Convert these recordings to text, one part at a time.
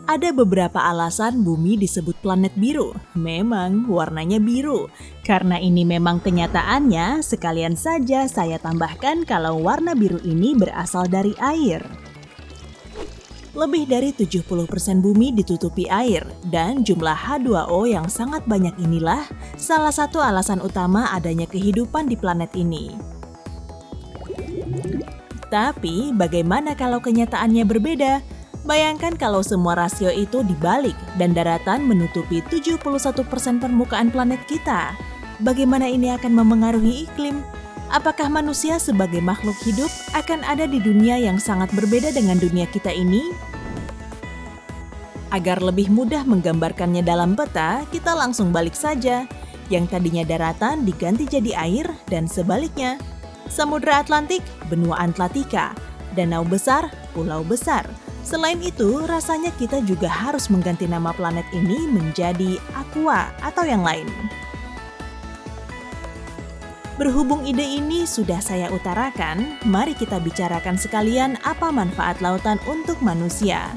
Ada beberapa alasan bumi disebut planet biru. Memang warnanya biru. Karena ini memang kenyataannya, sekalian saja saya tambahkan kalau warna biru ini berasal dari air. Lebih dari 70% bumi ditutupi air, dan jumlah H2O yang sangat banyak inilah salah satu alasan utama adanya kehidupan di planet ini. Tapi, bagaimana kalau kenyataannya berbeda? Bayangkan kalau semua rasio itu dibalik dan daratan menutupi 71% permukaan planet kita. Bagaimana ini akan memengaruhi iklim? Apakah manusia sebagai makhluk hidup akan ada di dunia yang sangat berbeda dengan dunia kita ini? Agar lebih mudah menggambarkannya dalam peta, kita langsung balik saja. Yang tadinya daratan diganti jadi air dan sebaliknya. Samudra Atlantik, benua Atlantika. Danau besar, pulau besar. Selain itu, rasanya kita juga harus mengganti nama planet ini menjadi Aqua atau yang lain. Berhubung ide ini sudah saya utarakan, mari kita bicarakan sekalian apa manfaat lautan untuk manusia.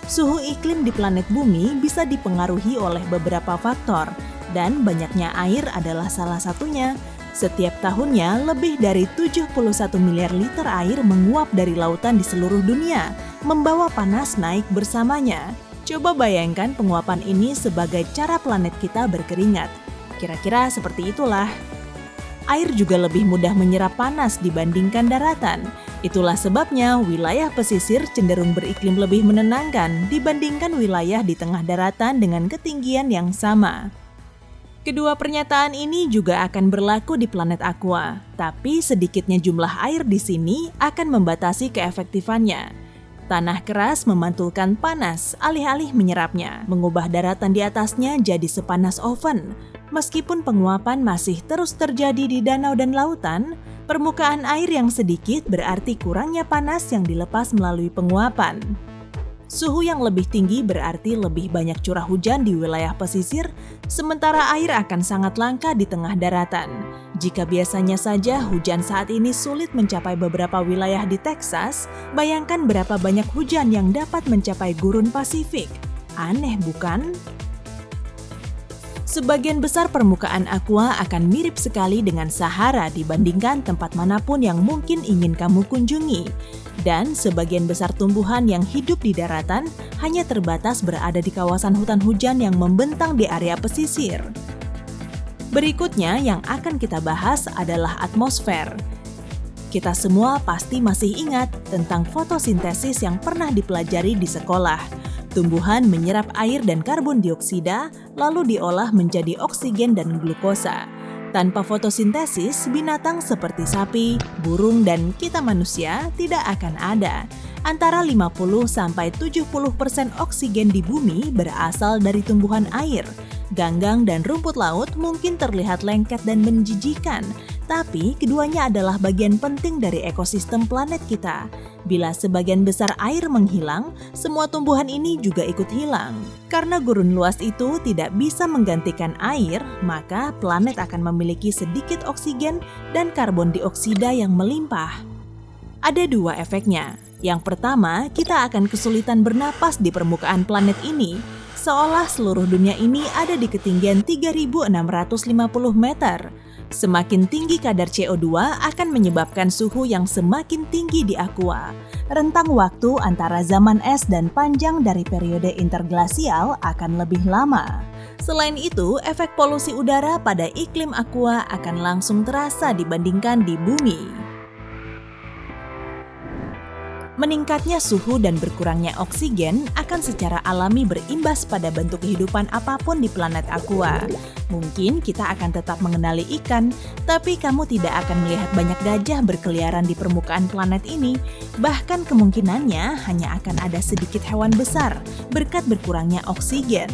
Suhu iklim di planet bumi bisa dipengaruhi oleh beberapa faktor, dan banyaknya air adalah salah satunya. Setiap tahunnya, lebih dari 71 miliar liter air menguap dari lautan di seluruh dunia, membawa panas naik bersamanya. Coba bayangkan penguapan ini sebagai cara planet kita berkeringat. Kira-kira seperti itulah. Air juga lebih mudah menyerap panas dibandingkan daratan. Itulah sebabnya wilayah pesisir cenderung beriklim lebih menenangkan dibandingkan wilayah di tengah daratan dengan ketinggian yang sama. Kedua pernyataan ini juga akan berlaku di planet Aqua, tapi sedikitnya jumlah air di sini akan membatasi keefektifannya. Tanah keras memantulkan panas alih-alih menyerapnya, mengubah daratan di atasnya jadi sepanas oven. Meskipun penguapan masih terus terjadi di danau dan lautan, permukaan air yang sedikit berarti kurangnya panas yang dilepas melalui penguapan. Suhu yang lebih tinggi berarti lebih banyak curah hujan di wilayah pesisir, sementara air akan sangat langka di tengah daratan. Jika biasanya saja hujan saat ini sulit mencapai beberapa wilayah di Texas, bayangkan berapa banyak hujan yang dapat mencapai gurun Pasifik. Aneh bukan? Sebagian besar permukaan Aqua akan mirip sekali dengan Sahara dibandingkan tempat manapun yang mungkin ingin kamu kunjungi. Dan sebagian besar tumbuhan yang hidup di daratan hanya terbatas berada di kawasan hutan hujan yang membentang di area pesisir. Berikutnya yang akan kita bahas adalah atmosfer. Kita semua pasti masih ingat tentang fotosintesis yang pernah dipelajari di sekolah. Tumbuhan menyerap air dan karbon dioksida, lalu diolah menjadi oksigen dan glukosa. Tanpa fotosintesis, binatang seperti sapi, burung, dan kita manusia tidak akan ada. Antara 50-70% oksigen di bumi berasal dari tumbuhan air. Ganggang dan rumput laut mungkin terlihat lengket dan menjijikan, tapi keduanya adalah bagian penting dari ekosistem planet kita. Bila sebagian besar air menghilang, semua tumbuhan ini juga ikut hilang. Karena gurun luas itu tidak bisa menggantikan air, maka planet akan memiliki sedikit oksigen dan karbon dioksida yang melimpah. Ada dua efeknya. Yang pertama, kita akan kesulitan bernapas di permukaan planet ini, seolah seluruh dunia ini ada di ketinggian 3.650 meter. Semakin tinggi kadar CO2 akan menyebabkan suhu yang semakin tinggi di Aqua. Rentang waktu antara zaman es dan panjang dari periode interglasial akan lebih lama. Selain itu, efek polusi udara pada iklim Aqua akan langsung terasa dibandingkan di bumi. Meningkatnya suhu dan berkurangnya oksigen akan secara alami berimbas pada bentuk kehidupan apapun di planet Aqua. Mungkin kita akan tetap mengenali ikan, tapi kamu tidak akan melihat banyak gajah berkeliaran di permukaan planet ini. Bahkan kemungkinannya hanya akan ada sedikit hewan besar berkat berkurangnya oksigen.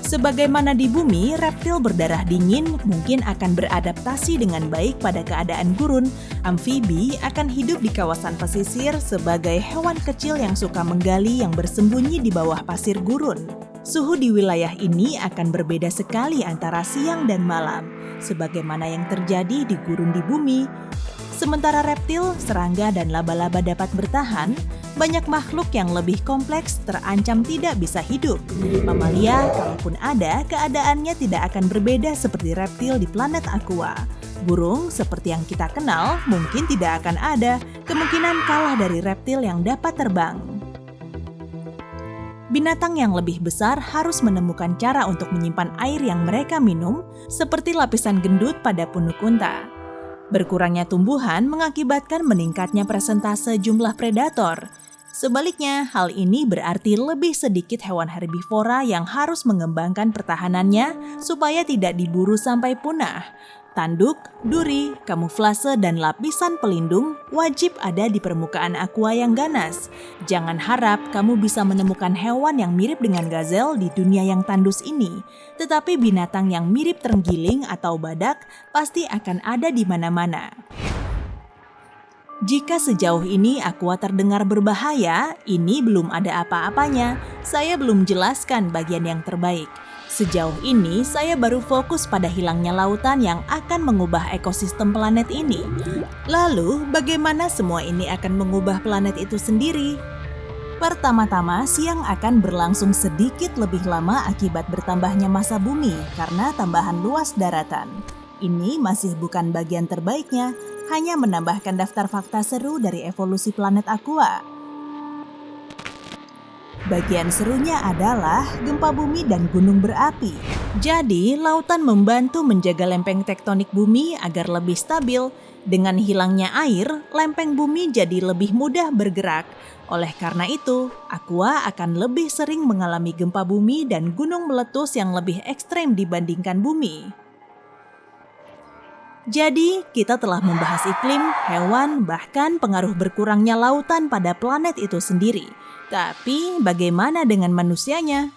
Sebagaimana di bumi, reptil berdarah dingin mungkin akan beradaptasi dengan baik pada keadaan gurun. Amfibi akan hidup di kawasan pesisir sebagai hewan kecil yang suka menggali yang bersembunyi di bawah pasir gurun. Suhu di wilayah ini akan berbeda sekali antara siang dan malam, sebagaimana yang terjadi di gurun di bumi. Sementara reptil, serangga, dan laba-laba dapat bertahan, banyak makhluk yang lebih kompleks terancam tidak bisa hidup. Mamalia, kalaupun ada, keadaannya tidak akan berbeda seperti reptil di planet Aqua. Burung, seperti yang kita kenal, mungkin tidak akan ada, kemungkinan kalah dari reptil yang dapat terbang. Binatang yang lebih besar harus menemukan cara untuk menyimpan air yang mereka minum, seperti lapisan gendut pada punuk unta. Berkurangnya tumbuhan mengakibatkan meningkatnya persentase jumlah predator. Sebaliknya, hal ini berarti lebih sedikit hewan herbivora yang harus mengembangkan pertahanannya supaya tidak diburu sampai punah. Tanduk, duri, kamuflase, dan lapisan pelindung wajib ada di permukaan aqua yang ganas. Jangan harap kamu bisa menemukan hewan yang mirip dengan gazelle di dunia yang tandus ini. Tetapi binatang yang mirip terenggiling atau badak pasti akan ada di mana-mana. Jika sejauh ini aqua terdengar berbahaya, ini belum ada apa-apanya. Saya belum jelaskan bagian yang terbaik. Sejauh ini, saya baru fokus pada hilangnya lautan yang akan mengubah ekosistem planet ini. Lalu, bagaimana semua ini akan mengubah planet itu sendiri? Pertama-tama, siang akan berlangsung sedikit lebih lama akibat bertambahnya massa bumi karena tambahan luas daratan. Ini masih bukan bagian terbaiknya, hanya menambahkan daftar fakta seru dari evolusi planet Aqua. Bagian serunya adalah gempa bumi dan gunung berapi. Jadi, lautan membantu menjaga lempeng tektonik bumi agar lebih stabil. Dengan hilangnya air, lempeng bumi jadi lebih mudah bergerak. Oleh karena itu, Aqua akan lebih sering mengalami gempa bumi dan gunung meletus yang lebih ekstrem dibandingkan bumi. Jadi, kita telah membahas iklim, hewan, bahkan pengaruh berkurangnya lautan pada planet itu sendiri. Tapi, bagaimana dengan manusianya?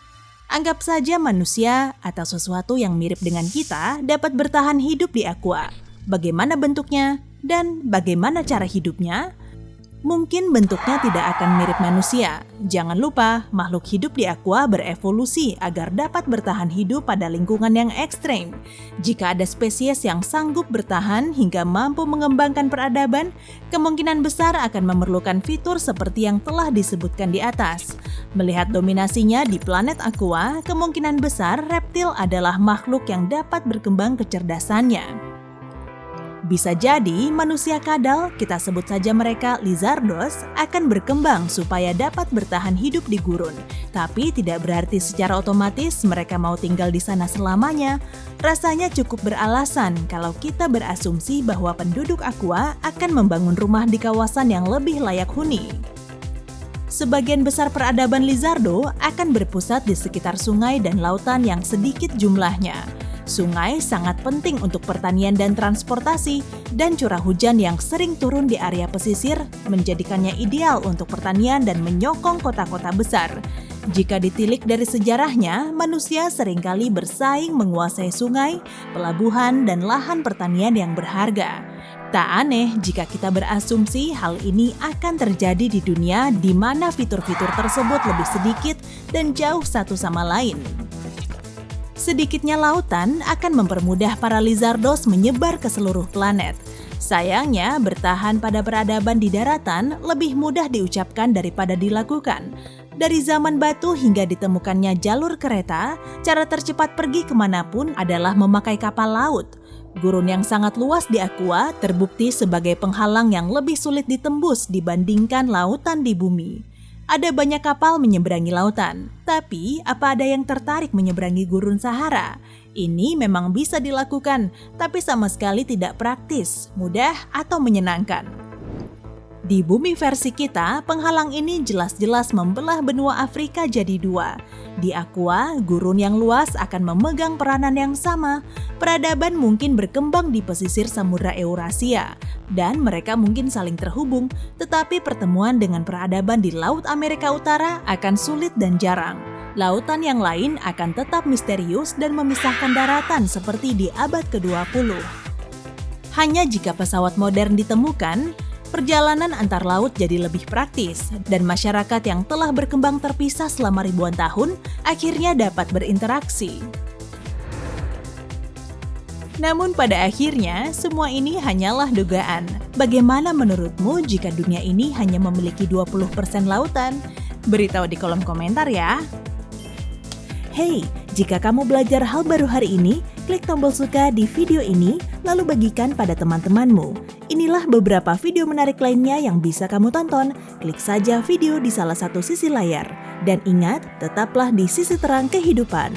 Anggap saja manusia atau sesuatu yang mirip dengan kita dapat bertahan hidup di aqua. Bagaimana bentuknya dan bagaimana cara hidupnya? Mungkin bentuknya tidak akan mirip manusia. Jangan lupa, makhluk hidup di aqua berevolusi agar dapat bertahan hidup pada lingkungan yang ekstrem. Jika ada spesies yang sanggup bertahan hingga mampu mengembangkan peradaban, kemungkinan besar akan memerlukan fitur seperti yang telah disebutkan di atas. Melihat dominasinya di planet aqua, kemungkinan besar reptil adalah makhluk yang dapat berkembang kecerdasannya. Bisa jadi manusia kadal, kita sebut saja mereka lizardos, akan berkembang supaya dapat bertahan hidup di gurun. Tapi tidak berarti secara otomatis mereka mau tinggal di sana selamanya. Rasanya cukup beralasan kalau kita berasumsi bahwa penduduk aqua akan membangun rumah di kawasan yang lebih layak huni. Sebagian besar peradaban lizardo akan berpusat di sekitar sungai dan lautan yang sedikit jumlahnya. Sungai sangat penting untuk pertanian dan transportasi, dan curah hujan yang sering turun di area pesisir menjadikannya ideal untuk pertanian dan menyokong kota-kota besar. Jika ditilik dari sejarahnya, manusia seringkali bersaing menguasai sungai, pelabuhan, dan lahan pertanian yang berharga. Tak aneh jika kita berasumsi hal ini akan terjadi di dunia di mana fitur-fitur tersebut lebih sedikit dan jauh satu sama lain. Sedikitnya lautan akan mempermudah para lizardos menyebar ke seluruh planet. Sayangnya, bertahan pada peradaban di daratan lebih mudah diucapkan daripada dilakukan. Dari zaman batu hingga ditemukannya jalur kereta, cara tercepat pergi kemanapun adalah memakai kapal laut. Gurun yang sangat luas di aqua terbukti sebagai penghalang yang lebih sulit ditembus dibandingkan lautan di bumi. Ada banyak kapal menyeberangi lautan, tapi apa ada yang tertarik menyeberangi gurun Sahara? Ini memang bisa dilakukan, tapi sama sekali tidak praktis, mudah, atau menyenangkan. Di bumi versi kita, penghalang ini jelas-jelas membelah benua Afrika jadi dua. Di aqua, gurun yang luas akan memegang peranan yang sama. Peradaban mungkin berkembang di pesisir Samudra Eurasia, dan mereka mungkin saling terhubung, tetapi pertemuan dengan peradaban di Laut Amerika Utara akan sulit dan jarang. Lautan yang lain akan tetap misterius dan memisahkan daratan seperti di abad ke-20. Hanya jika pesawat modern ditemukan, perjalanan antar laut jadi lebih praktis, dan masyarakat yang telah berkembang terpisah selama ribuan tahun akhirnya dapat berinteraksi. Namun pada akhirnya, semua ini hanyalah dugaan. Bagaimana menurutmu jika dunia ini hanya memiliki 20% lautan? Beritahu di kolom komentar ya. Hey, jika kamu belajar hal baru hari ini, klik tombol suka di video ini, lalu bagikan pada teman-temanmu. Inilah beberapa video menarik lainnya yang bisa kamu tonton. Klik saja video di salah satu sisi layar. Dan ingat, tetaplah di sisi terang kehidupan.